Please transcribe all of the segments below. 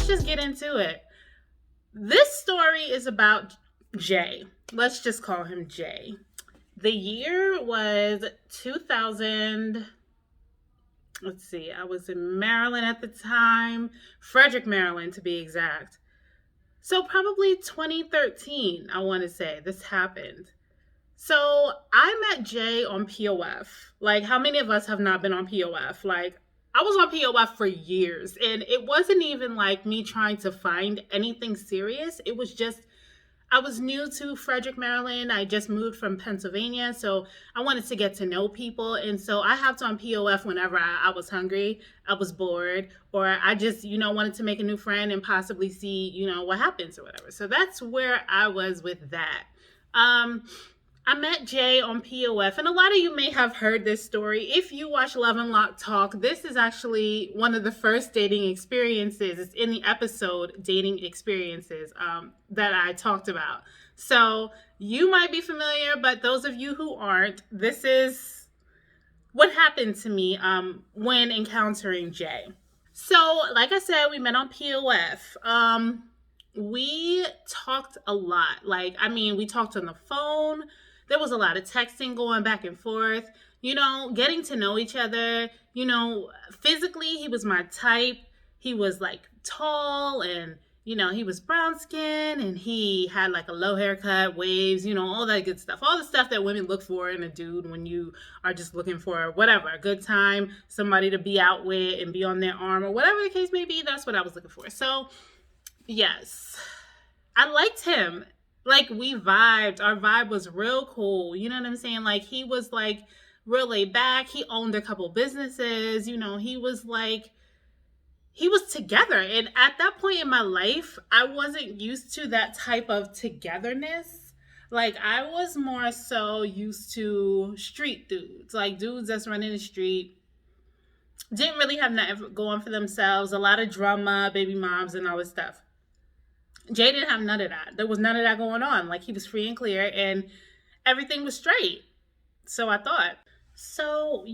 let's just get into it. This story is about Jay. Let's just call him Jay. The year was 2000. Let's see, I was in Maryland at the time, Frederick, Maryland to be exact. So probably 2013, I want to say this happened. So I met Jay on POF. Like, how many of us have not been on POF? Like, I was on POF for years, and it wasn't even like me trying to find anything serious. It was just I was new to Frederick, Maryland. I just moved from Pennsylvania, so I wanted to get to know people. And so I hopped on POF whenever I was hungry, I was bored, or I just, wanted to make a new friend and possibly see, what happens or whatever. So that's where I was with that. Um, I met Jay on POF, and a lot of you may have heard this story. If you watch Love and Lock Talk, this is actually one of the first dating experiences. It's in the episode Dating Experiences that I talked about. So you might be familiar, but those of you who aren't, this is what happened to me when encountering Jay. So, like I said, we met on POF. We talked a lot. We talked on the phone. There was a lot of texting going back and forth, getting to know each other. Physically, he was my type. He was like tall and, he was brown skin and he had like a low haircut, waves, all that good stuff. All the stuff that women look for in a dude when you are just looking for whatever, a good time, somebody to be out with and be on their arm or whatever the case may be. That's what I was looking for. So, yes, I liked him. Like, we vibed. Our vibe was real cool. You know what I'm saying? Like, he was like real laid back. He owned a couple businesses. He was together. And at that point in my life, I wasn't used to that type of togetherness. Like, I was more so used to street dudes, like dudes that's running the street. Didn't really have nothing going for themselves. A lot of drama, baby moms, and all this stuff. Jay didn't have none of that. There was none of that going on. Like, he was free and clear and everything was straight. So I thought. So,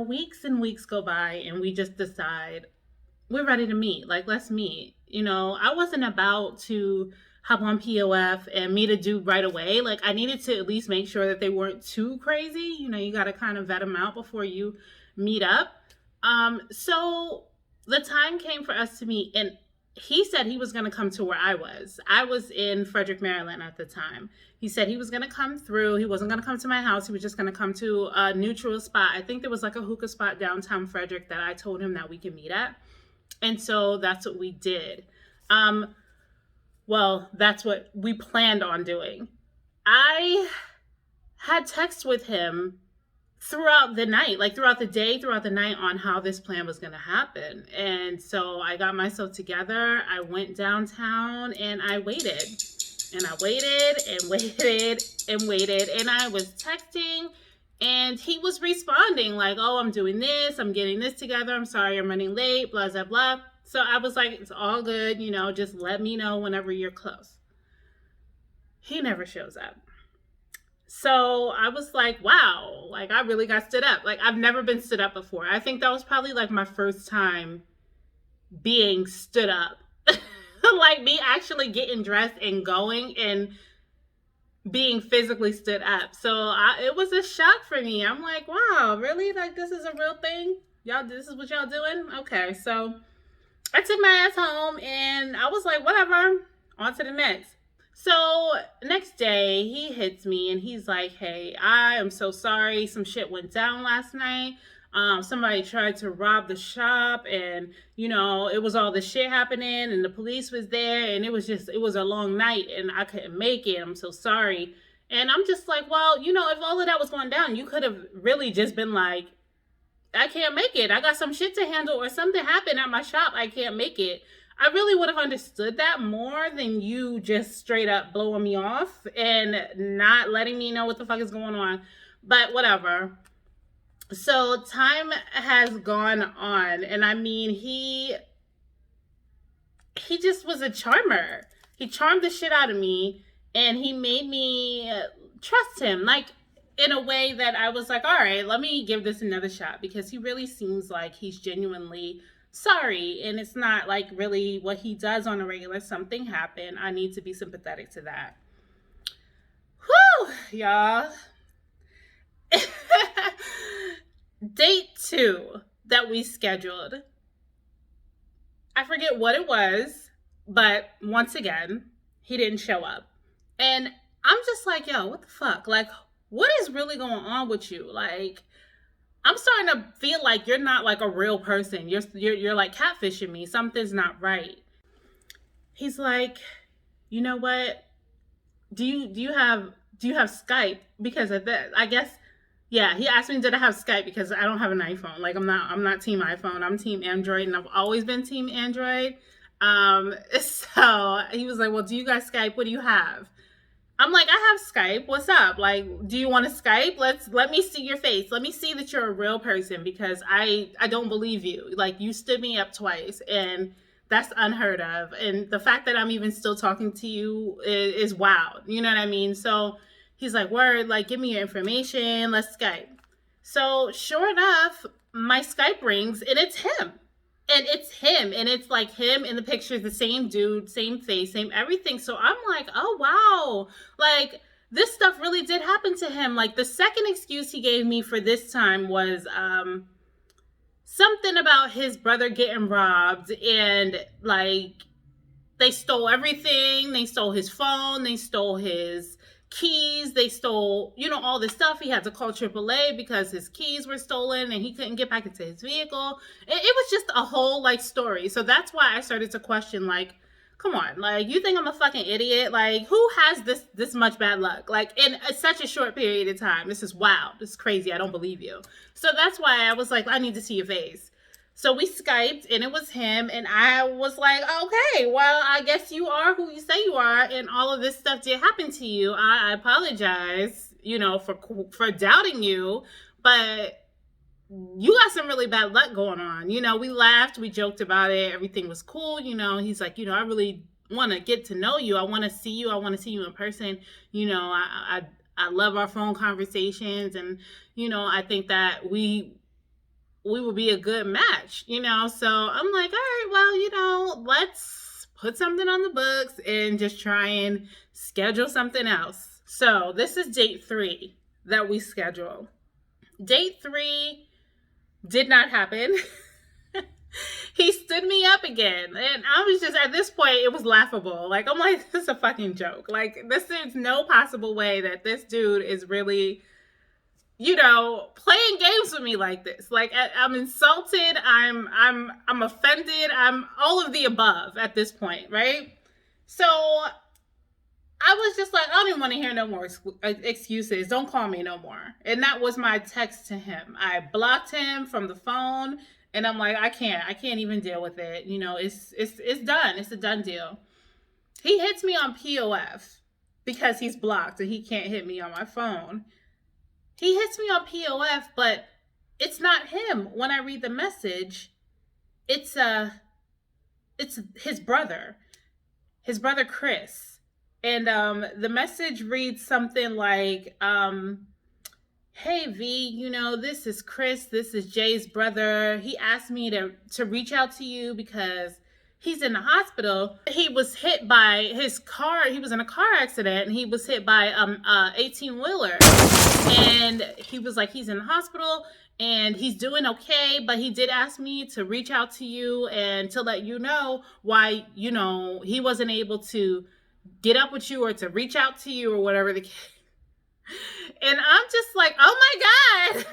weeks and weeks go by and we just decide we're ready to meet. Like, let's meet. I wasn't about to hop on POF and meet a dude right away. Like, I needed to at least make sure that they weren't too crazy. You got to kind of vet them out before you meet up. So the time came for us to meet, and he said he was going to come to where I was. I was in Frederick, Maryland at the time. He said he was going to come through. He wasn't going to come to my house. He was just going to come to a neutral spot. I think there was like a hookah spot downtown Frederick that I told him that we could meet at. And so that's what we did. That's what we planned on doing. I had text with him throughout the night, like throughout the day, throughout the night, on how this plan was going to happen. And so I got myself together. I went downtown and I waited and I waited and waited and waited. And I was texting and he was responding like, oh, I'm doing this. I'm getting this together. I'm sorry, I'm running late, blah, blah, blah. So I was like, it's all good. Just let me know whenever you're close. He never shows up. So I was like, wow, like I really got stood up. Like, I've never been stood up before. I think that was probably like my first time being stood up. Like, me actually getting dressed and going and being physically stood up. So it was a shock for me. I'm like, wow, really? Like, this is a real thing? Y'all, this is what y'all doing? Okay, so I took my ass home and I was like, whatever, on to the next. So next day he hits me and he's like, hey, I am so sorry. Some shit went down last night. Somebody tried to rob the shop and, it was all this shit happening and the police was there and it was a long night and I couldn't make it. I'm so sorry. And I'm just like, well, if all of that was going down, you could have really just been like, I can't make it. I got some shit to handle or something happened at my shop. I can't make it. I really would have understood that more than you just straight up blowing me off and not letting me know what the fuck is going on. But whatever. So time has gone on. And I mean, he just was a charmer. He charmed the shit out of me and he made me trust him. Like, in a way that I was like, all right, let me give this another shot because he really seems like he's genuinely sorry. And it's not like really what he does on a regular. Something happened. I need to be sympathetic to that. Whew, y'all. Date 2 that we scheduled. I forget what it was, but once again, he didn't show up. And I'm just like, yo, what the fuck? Like, what is really going on with you? Like, I'm starting to feel like you're not like a real person. You're like catfishing me. Something's not right. He's like, you know what? Do you have Skype? Because of that, I guess. Yeah, he asked me did I have Skype because I don't have an iPhone. Like I'm not team iPhone. I'm team Android, and I've always been team Android. So he was like, well, do you guys Skype? What do you have? I'm like, I have Skype. What's up? Like, do you want to Skype? Let me see your face. Let me see that you're a real person because I don't believe you. Like, you stood me up twice, and that's unheard of. And the fact that I'm even still talking to you is wild. You know what I mean? So he's like, word, like, give me your information. Let's Skype. So sure enough, my Skype rings, and it's him. And it's like him in the picture, the same dude, same face, same everything. So I'm like, oh wow, like this stuff really did happen to him. Like the second excuse he gave me for this time was something about his brother getting robbed, and like they stole everything. They stole his phone, they stole his keys, they stole, all this stuff. He had to call AAA because his keys were stolen and he couldn't get back into his vehicle. It was just a whole like story. So that's why I started to question, like, come on, like, you think I'm a fucking idiot? Like, who has this much bad luck? Like, in such a short period of time. This is wild. This is crazy. I don't believe you. So that's why I was like, I need to see your face. So we Skyped, and it was him, and I was like, okay, well, I guess you are who you say you are, and all of this stuff did happen to you. I apologize, for doubting you, but you got some really bad luck going on. We laughed, we joked about it, everything was cool. He's like, I really want to get to know you. I want to see you. I want to see you in person. I love our phone conversations, and I think that we will be a good match. So I'm like, all right, well, let's put something on the books and just try and schedule something else. So this is date 3 that we schedule. Date 3 did not happen. He stood me up again, and I was just, at this point, it was laughable. Like, I'm like, this is a fucking joke. Like, is no possible way that this dude is really playing games with me like this. Like, I'm insulted, I'm offended, I'm all of the above at this point, right? So I was just like, I don't even want to hear no more excuses. Don't call me no more. And that was my text to him. I blocked him from the phone, and I'm like, I can't even deal with it. It's done. It's a done deal. He hits me on POF because he's blocked and he can't hit me on my phone. He hits me on POF, but it's not him. When I read the message, it's his brother Chris. And the message reads something like, hey V, this is Chris, this is Jay's brother. He asked me to reach out to you because he's in the hospital. He was hit by his car. He was in a car accident, and he was hit by 18-wheeler. And he was like, he's in the hospital and he's doing okay, but he did ask me to reach out to you and to let you know why, he wasn't able to get up with you or to reach out to you or whatever the case. And I'm just like, oh my God.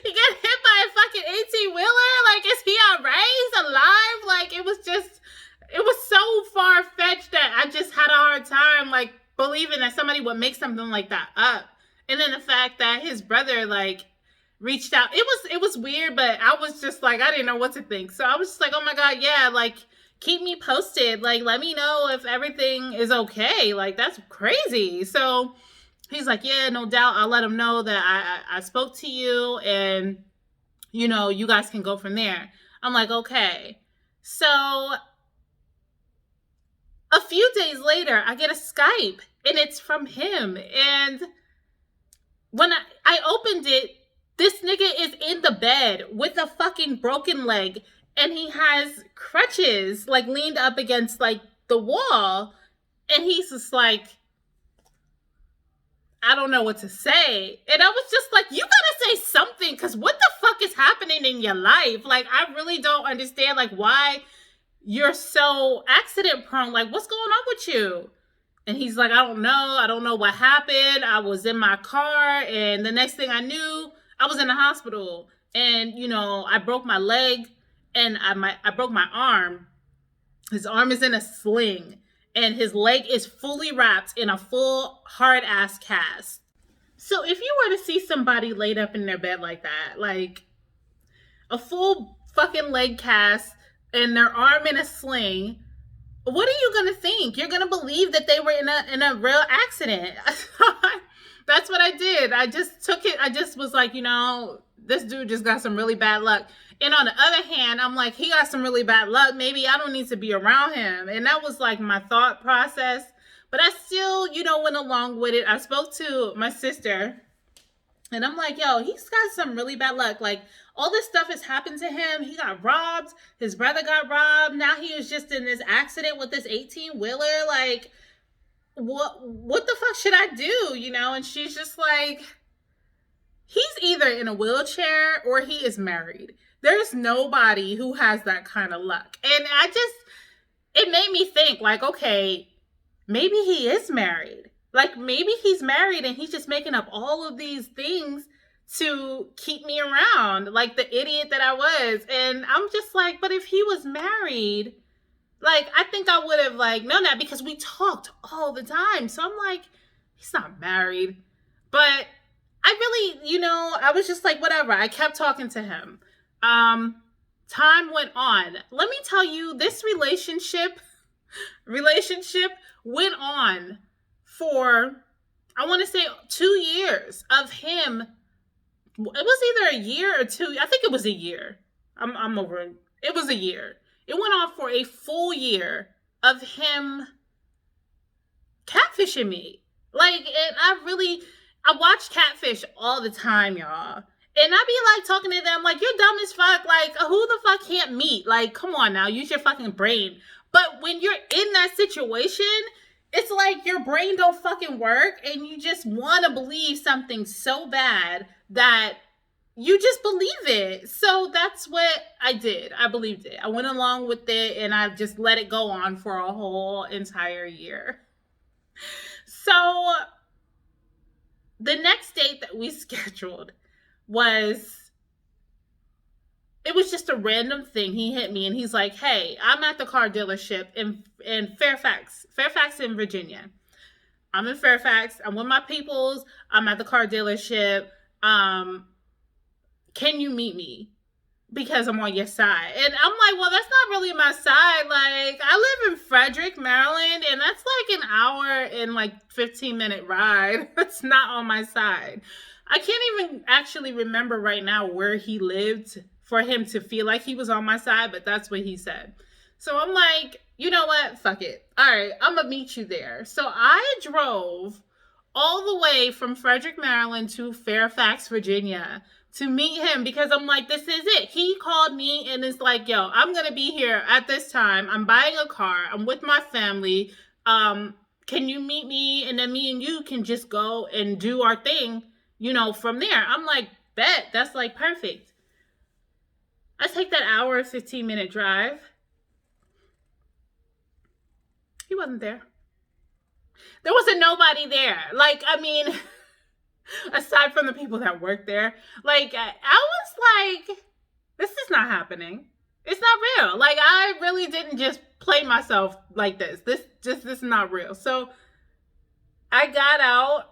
He got hit by a fucking 18-wheeler? Like, is he all right? He's alive? Like, it was so far-fetched that I just had a hard time, like, believing that somebody would make something like that up. And then the fact that his brother, like, reached out. It was weird, but I was just like, I didn't know what to think. So I was just like, oh my God, yeah, like, keep me posted. Like, let me know if everything is okay. Like, that's crazy. So he's like, yeah, no doubt. I'll let him know that I spoke to you, and, you guys can go from there. I'm like, okay. So a few days later, I get a Skype, and it's from him. And when I opened it, this nigga is in the bed with a fucking broken leg and he has crutches like leaned up against like the wall, and he's just like, I don't know what to say. And I was just like, you gotta say something, because what the fuck is happening in your life? Like, I really don't understand, like, why you're so accident prone. Like, what's going on with you? And he's like, I don't know. I don't know what happened. I was in my car, and the next thing I knew, I was in the hospital. And, you know, I broke my leg, and I broke my arm. His arm is in a sling, and his leg is fully wrapped in a full hard ass cast. So if you were to see somebody laid up in their bed like that, like a full fucking leg cast and their arm in a sling, what are you gonna think? You're gonna believe that they were in a real accident. That's what I did. I just took it. I just was like, you know, this dude just got some really bad luck. And on the other hand, I'm like, he got some really bad luck. Maybe I don't need to be around him. And that was like my thought process. But I still, you know, went along with it. I spoke to my sister, and I'm like, yo, he's got some really bad luck. Like, all this stuff has happened to him. He got robbed. His brother got robbed. Now he was just in this accident with this 18-wheeler. Like, what the fuck should I do? You know? And she's just like, he's either in a wheelchair or he is married. There's nobody who has that kind of luck. And it made me think, like, okay, maybe he is married. Like, maybe he's married and he's just making up all of these things to keep me around, like the idiot that I was. And I'm just like, but if he was married, like, I think I would have, like, known that, because we talked all the time. So I'm like, he's not married. But I really, you know, I was just like, whatever. I kept talking to him. Time went on. Let me tell you, this relationship went on for, I want to say, 2 years of him. It was either a year or 2. I think it was a year. I'm over it. It was a year. It went on for a full year of him catfishing me. Like, and I watch Catfish all the time, y'all. And I be like talking to them like, you're dumb as fuck. Like, who the fuck can't meet? Like, come on now, use your fucking brain. But when you're in that situation, it's like your brain don't fucking work, and you just want to believe something so bad that you just believe it. So that's what I did. I believed it. I went along with it, and I just let it go on for a whole entire year. So the next date that we scheduled it was just a random thing. He hit me and he's like, hey, I'm at the car dealership in Fairfax in Virginia. I'm in Fairfax. I'm with my peoples. I'm at the car dealership. Can you meet me? Because I'm on your side. And I'm like, well, that's not really my side. Like, I live in Frederick, Maryland, and that's like an hour and like 15-minute ride. That's not on my side. I can't even actually remember right now where he lived for him to feel like he was on my side, but that's what he said. So I'm like, you know what? Fuck it. All right, I'm going to meet you there. So I drove all the way from Frederick, Maryland to Fairfax, Virginia to meet him, because I'm like, this is it. He called me and is like, yo, I'm going to be here at this time. I'm buying a car. I'm with my family. Can you meet me? And then me and you can just go and do our thing, you know, from there. I'm like, bet. That's like perfect. I take that hour and 15-minute drive. He wasn't there. There wasn't nobody there. Like, I mean, aside from the people that work there, like, I was like, this is not happening. It's not real. Like, I really didn't just play myself like this. This is not real. So I got out.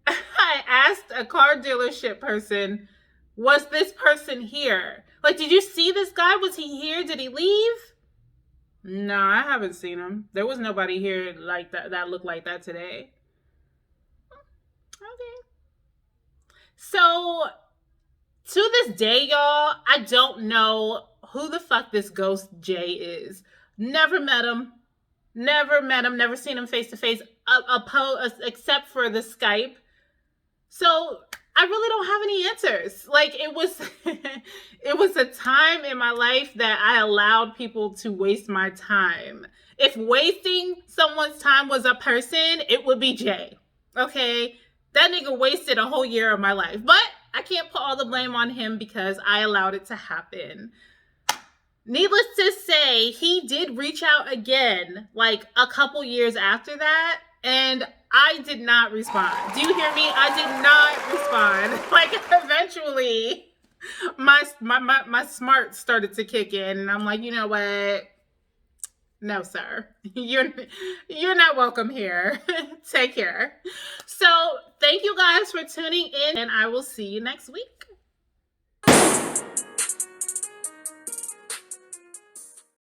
I asked a car dealership person, was this person here? Like, did you see this guy? Was he here? Did he leave? No, I haven't seen him. There was nobody here like that looked like that today. Okay. So, to this day, y'all, I don't know who the fuck this ghost Jay is. Never met him. Never seen him face to face, except for the Skype. So, I really don't have any answers. Like it was it was a time in my life that I allowed people to waste my time. If wasting someone's time was a person, it would be Jay. Okay? That nigga wasted a whole year of my life. But I can't put all the blame on him because I allowed it to happen. Needless to say, he did reach out again, like a couple years after that, and I did not respond. Do you hear me? I did not respond. Like eventually, my smart started to kick in, and I'm like, you know what? No, sir. You're not welcome here. Take care. So, thank you guys for tuning in, and I will see you next week.